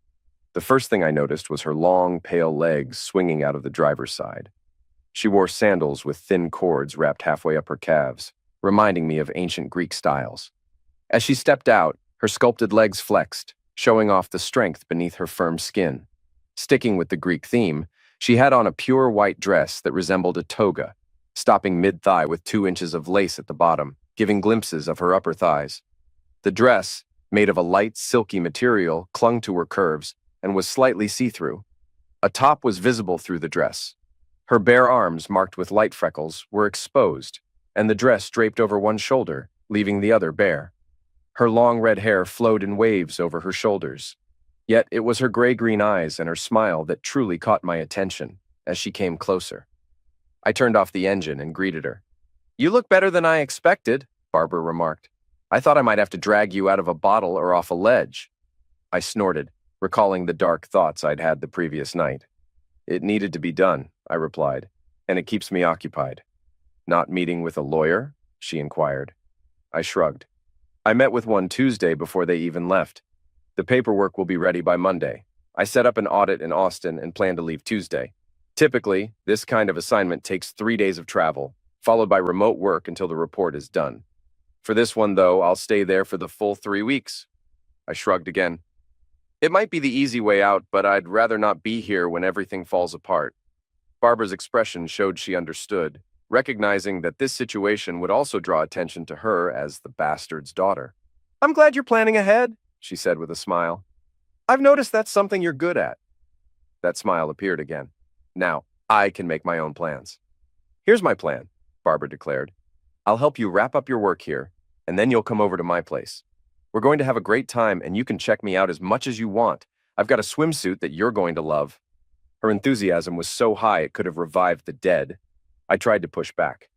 The first thing I noticed was her long, pale legs swinging out of the driver's side. She wore sandals with thin cords wrapped halfway up her calves, reminding me of ancient Greek styles. As she stepped out, her sculpted legs flexed, showing off the strength beneath her firm skin. Sticking with the Greek theme, she had on a pure white dress that resembled a toga, stopping mid-thigh with 2 inches of lace at the bottom, giving glimpses of her upper thighs. The dress, made of a light, silky material, clung to her curves and was slightly see-through. A top was visible through the dress. Her bare arms, marked with light freckles, were exposed, and the dress draped over one shoulder, leaving the other bare. Her long red hair flowed in waves over her shoulders. Yet it was her gray-green eyes and her smile that truly caught my attention as she came closer. I turned off the engine and greeted her. "You look better than I expected," Barbara remarked. "I thought I might have to drag you out of a bottle or off a ledge." I snorted, recalling the dark thoughts I'd had the previous night. "It needed to be done," I replied, "and it keeps me occupied." "Not meeting with a lawyer?" she inquired. I shrugged. "I met with one Tuesday before they even left. The paperwork will be ready by Monday. I set up an audit in Austin and plan to leave Tuesday. Typically, this kind of assignment takes 3 days of travel, followed by remote work until the report is done. For this one, though, I'll stay there for the full 3 weeks." I shrugged again. "It might be the easy way out, but I'd rather not be here when everything falls apart." Barbara's expression showed she understood, recognizing that this situation would also draw attention to her as the bastard's daughter. "I'm glad you're planning ahead," she said with a smile. "I've noticed that's something you're good at." That smile appeared again. "Now, I can make my own plans." "Here's my plan," Barbara declared. "I'll help you wrap up your work here, and then you'll come over to my place. We're going to have a great time, and you can check me out as much as you want. I've got a swimsuit that you're going to love." Her enthusiasm was so high it could have revived the dead. I tried to push back.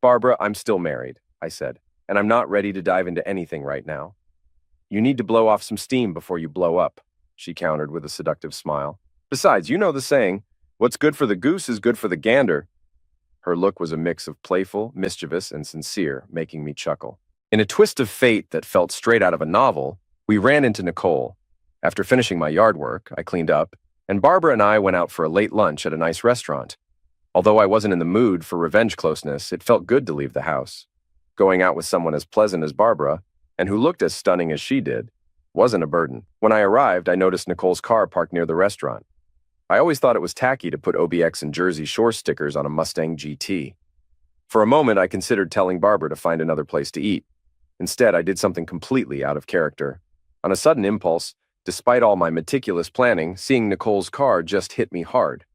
"Barbara, I'm still married," I said, "and I'm not ready to dive into anything right now." "You need to blow off some steam before you blow up," she countered with a seductive smile. Besides, you know the saying, what's good for the goose is good for the gander. Her look was a mix of playful, mischievous, and sincere, making me chuckle. In a twist of fate that felt straight out of a novel, we ran into Nicole. After finishing my yard work, I cleaned up, and Barbara and I went out for a late lunch at a nice restaurant. Although I wasn't in the mood for revenge closeness, it felt good to leave the house. Going out with someone as pleasant as Barbara, and who looked as stunning as she did, wasn't a burden. When I arrived, I noticed Nicole's car parked near the restaurant. I always thought it was tacky to put OBX and Jersey Shore stickers on a Mustang GT. For a moment, I considered telling Barbara to find another place to eat. Instead, I did something completely out of character. On a sudden impulse, despite all my meticulous planning, seeing Nicole's car just hit me hard.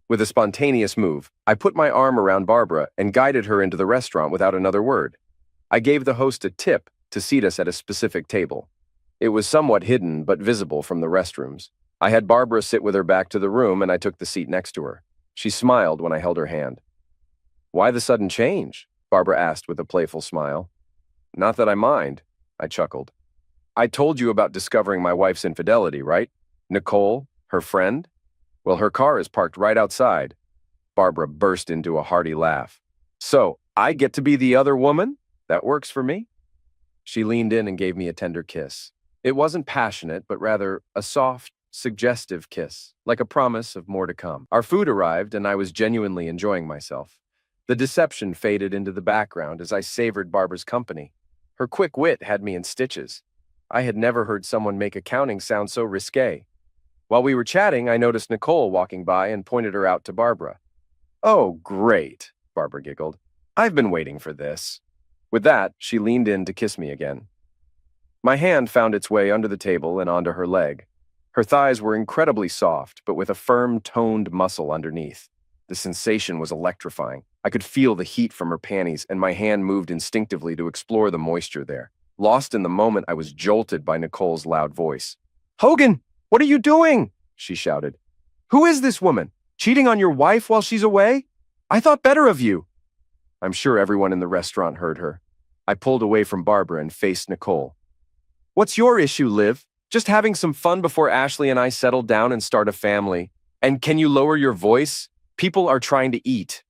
With a spontaneous move, I put my arm around Barbara and guided her into the restaurant without another word. I gave the host a tip to seat us at a specific table. It was somewhat hidden but visible from the restrooms. I had Barbara sit with her back to the room and I took the seat next to her. She smiled when I held her hand. "Why the sudden change?" Barbara asked with a playful smile. "Not that I mind," I chuckled. "I told you about discovering my wife's infidelity, right? Nicole, her friend? Well, her car is parked right outside." Barbara burst into a hearty laugh. "So, I get to be the other woman? That works for me." She leaned in and gave me a tender kiss. It wasn't passionate, but rather a soft, suggestive kiss, like a promise of more to come. Our food arrived, and I was genuinely enjoying myself. The deception faded into the background as I savored Barbara's company. Her quick wit had me in stitches. I had never heard someone make accounting sound so risque. While we were chatting, I noticed Nicole walking by and pointed her out to Barbara. "Oh, great," Barbara giggled. "I've been waiting for this." With that, she leaned in to kiss me again. My hand found its way under the table and onto her leg. Her thighs were incredibly soft, but with a firm, toned muscle underneath. The sensation was electrifying. I could feel the heat from her panties, and my hand moved instinctively to explore the moisture there. Lost in the moment, I was jolted by Nicole's loud voice. "Hogan, what are you doing?" she shouted. "Who is this woman? Cheating on your wife while she's away? I thought better of you." I'm sure everyone in the restaurant heard her. I pulled away from Barbara and faced Nicole. "What's your issue, Liv? Just having some fun before Ashley and I settle down and start a family. And can you lower your voice? People are trying to eat."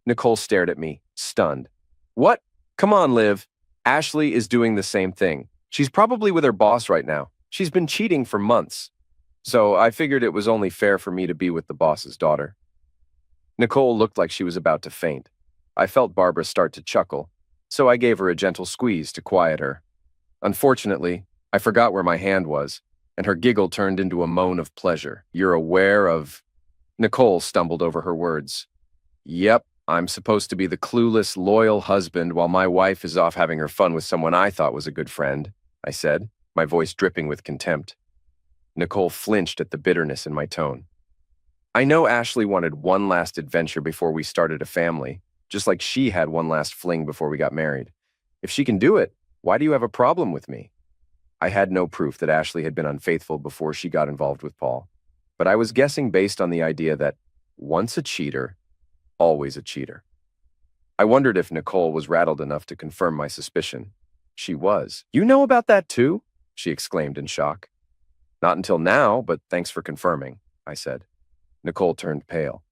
Nicole stared at me, stunned. "What? Come on, Liv. Ashley is doing the same thing. She's probably with her boss right now. She's been cheating for months. So I figured it was only fair for me to be with the boss's daughter." Nicole looked like she was about to faint. I felt Barbara start to chuckle, so I gave her a gentle squeeze to quiet her. Unfortunately, I forgot where my hand was, and her giggle turned into a moan of pleasure. "You're aware of—" Nicole stumbled over her words. "Yep, I'm supposed to be the clueless, loyal husband while my wife is off having her fun with someone I thought was a good friend," I said, my voice dripping with contempt. Nicole flinched at the bitterness in my tone. "I know Ashley wanted one last adventure before we started a family, just like she had one last fling before we got married. If she can do it, why do you have a problem with me?" I had no proof that Ashley had been unfaithful before she got involved with Paul, but I was guessing based on the idea that once a cheater, always a cheater. I wondered if Nicole was rattled enough to confirm my suspicion. She was. "You know about that too?" she exclaimed in shock. "Not until now, but thanks for confirming," I said. Nicole turned pale.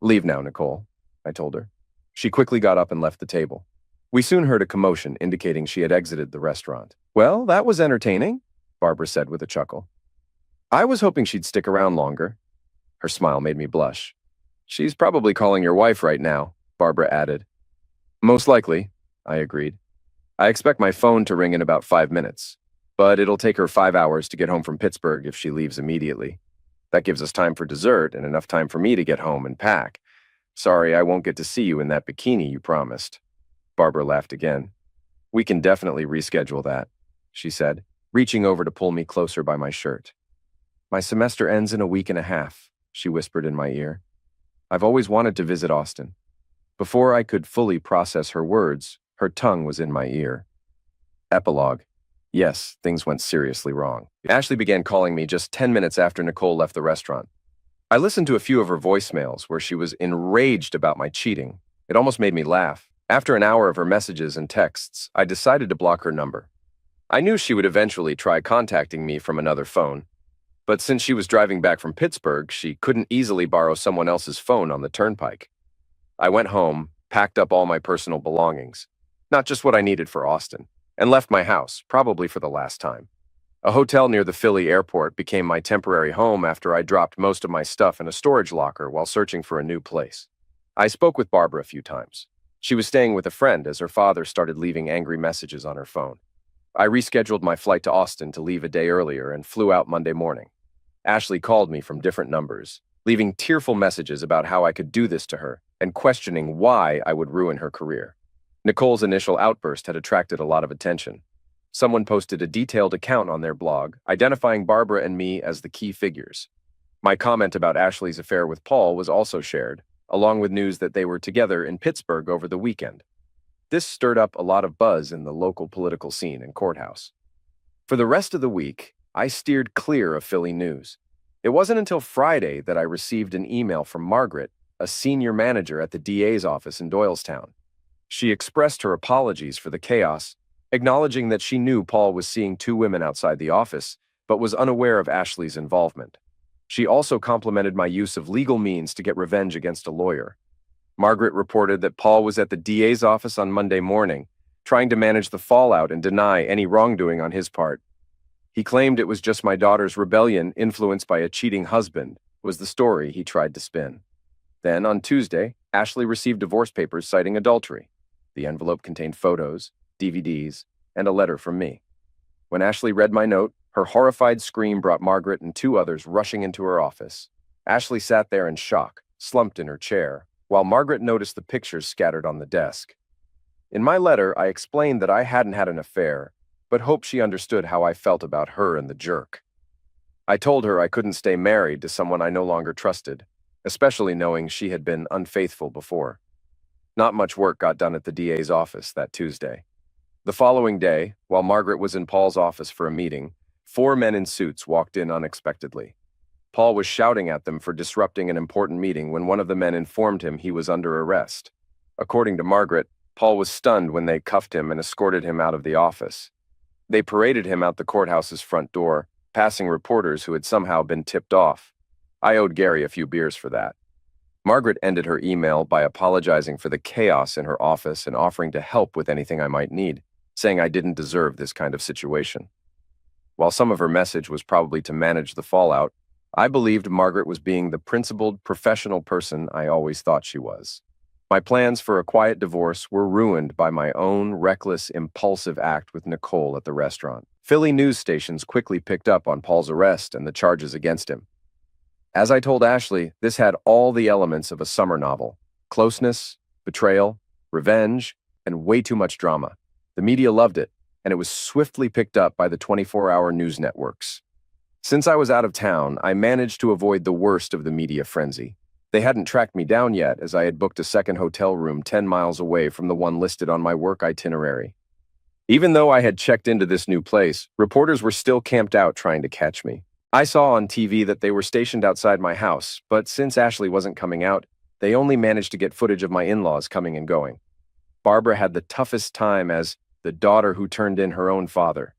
"Leave now, Nicole," I told her. She quickly got up and left the table. We soon heard a commotion indicating she had exited the restaurant. "Well, that was entertaining," Barbara said with a chuckle. "I was hoping she'd stick around longer." Her smile made me blush. "She's probably calling your wife right now," Barbara added. "Most likely," I agreed. "I expect my phone to ring in about 5 minutes, but it'll take her 5 hours to get home from Pittsburgh if she leaves immediately. That gives us time for dessert and enough time for me to get home and pack. Sorry, I won't get to see you in that bikini you promised." Barbara laughed again. "We can definitely reschedule that," she said, reaching over to pull me closer by my shirt. "My semester ends in a week and a half," she whispered in my ear. "I've always wanted to visit Austin." Before I could fully process her words, her tongue was in my ear. Epilogue. Yes, things went seriously wrong. Ashley began calling me just 10 minutes after Nicole left the restaurant. I listened to a few of her voicemails where she was enraged about my cheating. It almost made me laugh. After an hour of her messages and texts, I decided to block her number. I knew she would eventually try contacting me from another phone. But since she was driving back from Pittsburgh, she couldn't easily borrow someone else's phone on the turnpike. I went home, packed up all my personal belongings, not just what I needed for Austin, and left my house, probably for the last time. A hotel near the Philly airport became my temporary home after I dropped most of my stuff in a storage locker while searching for a new place. I spoke with Barbara a few times. She was staying with a friend as her father started leaving angry messages on her phone. I rescheduled my flight to Austin to leave a day earlier and flew out Monday morning. Ashley called me from different numbers, leaving tearful messages about how I could do this to her and questioning why I would ruin her career. Nicole's initial outburst had attracted a lot of attention. Someone posted a detailed account on their blog, identifying Barbara and me as the key figures. My comment about Ashley's affair with Paul was also shared, along with news that they were together in Pittsburgh over the weekend. This stirred up a lot of buzz in the local political scene and courthouse. For the rest of the week, I steered clear of Philly news. It wasn't until Friday that I received an email from Margaret, a senior manager at the DA's office in Doylestown. She expressed her apologies for the chaos, acknowledging that she knew Paul was seeing two women outside the office, but was unaware of Ashley's involvement. She also complimented my use of legal means to get revenge against a lawyer. Margaret reported that Paul was at the DA's office on Monday morning, trying to manage the fallout and deny any wrongdoing on his part. He claimed it was just my daughter's rebellion influenced by a cheating husband, was the story he tried to spin. Then, on Tuesday, Ashley received divorce papers citing adultery. The envelope contained photos, DVDs, and a letter from me. When Ashley read my note, her horrified scream brought Margaret and two others rushing into her office. Ashley sat there in shock, slumped in her chair, while Margaret noticed the pictures scattered on the desk. In my letter, I explained that I hadn't had an affair, but hoped she understood how I felt about her and the jerk. I told her I couldn't stay married to someone I no longer trusted, especially knowing she had been unfaithful before. Not much work got done at the DA's office that Tuesday. The following day, while Margaret was in Paul's office for a meeting, 4 men in suits walked in unexpectedly. Paul was shouting at them for disrupting an important meeting when one of the men informed him he was under arrest. According to Margaret, Paul was stunned when they cuffed him and escorted him out of the office. They paraded him out the courthouse's front door, passing reporters who had somehow been tipped off. I owed Gary a few beers for that. Margaret ended her email by apologizing for the chaos in her office and offering to help with anything I might need, saying I didn't deserve this kind of situation. While some of her message was probably to manage the fallout, I believed Margaret was being the principled, professional person I always thought she was. My plans for a quiet divorce were ruined by my own reckless, impulsive act with Nicole at the restaurant. Philly news stations quickly picked up on Paul's arrest and the charges against him. As I told Ashley, this had all the elements of a summer novel: closeness, betrayal, revenge, and way too much drama. The media loved it, and it was swiftly picked up by the 24-hour news networks. Since I was out of town, I managed to avoid the worst of the media frenzy. They hadn't tracked me down yet, as I had booked a second hotel room 10 miles away from the one listed on my work itinerary. Even though I had checked into this new place, reporters were still camped out trying to catch me. I saw on TV that they were stationed outside my house, but since Ashley wasn't coming out, they only managed to get footage of my in-laws coming and going. Barbara had the toughest time as the daughter who turned in her own father.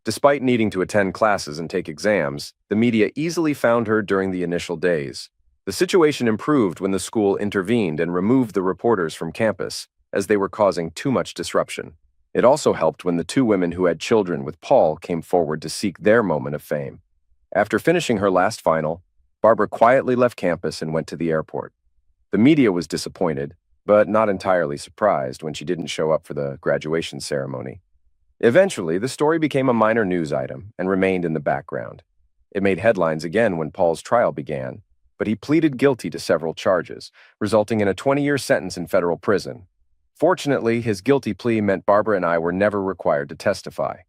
Despite needing to attend classes and take exams, the media easily found her during the initial days. The situation improved when the school intervened and removed the reporters from campus, as they were causing too much disruption. It also helped when the 2 women who had children with Paul came forward to seek their moment of fame. After finishing her last final, Barbara quietly left campus and went to the airport. The media was disappointed, but not entirely surprised when she didn't show up for the graduation ceremony. Eventually, the story became a minor news item and remained in the background. It made headlines again when Paul's trial began, but he pleaded guilty to several charges, resulting in a 20-year sentence in federal prison. Fortunately, his guilty plea meant Barbara and I were never required to testify.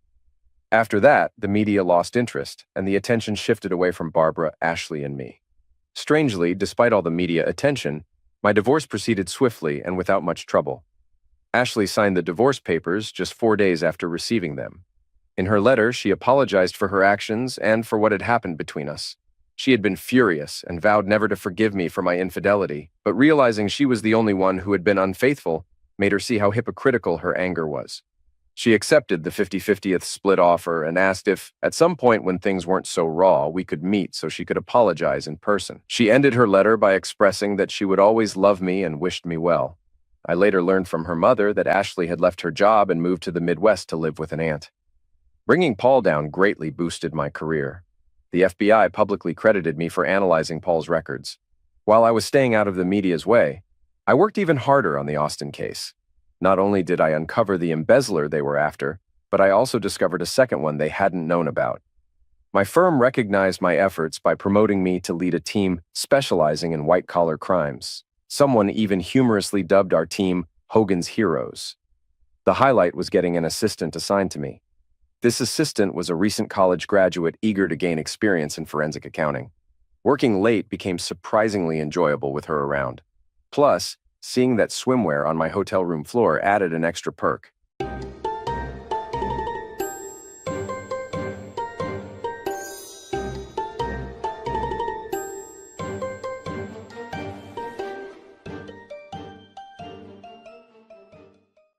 After that, the media lost interest, and the attention shifted away from Barbara, Ashley, and me. Strangely, despite all the media attention, my divorce proceeded swiftly and without much trouble. Ashley signed the divorce papers just 4 days after receiving them. In her letter, she apologized for her actions and for what had happened between us. She had been furious and vowed never to forgive me for my infidelity, but realizing she was the only one who had been unfaithful made her see how hypocritical her anger was. She accepted the 50/50th split offer and asked if, at some point when things weren't so raw, we could meet so she could apologize in person. She ended her letter by expressing that she would always love me and wished me well. I later learned from her mother that Ashley had left her job and moved to the Midwest to live with an aunt. Bringing Paul down greatly boosted my career. The FBI publicly credited me for analyzing Paul's records. While I was staying out of the media's way, I worked even harder on the Austin case. Not only did I uncover the embezzler they were after, but I also discovered a second one they hadn't known about. My firm recognized my efforts by promoting me to lead a team specializing in white-collar crimes. Someone even humorously dubbed our team Hogan's Heroes. The highlight was getting an assistant assigned to me. This assistant was a recent college graduate eager to gain experience in forensic accounting. Working late became surprisingly enjoyable with her around. Plus, seeing that swimwear on my hotel room floor added an extra perk.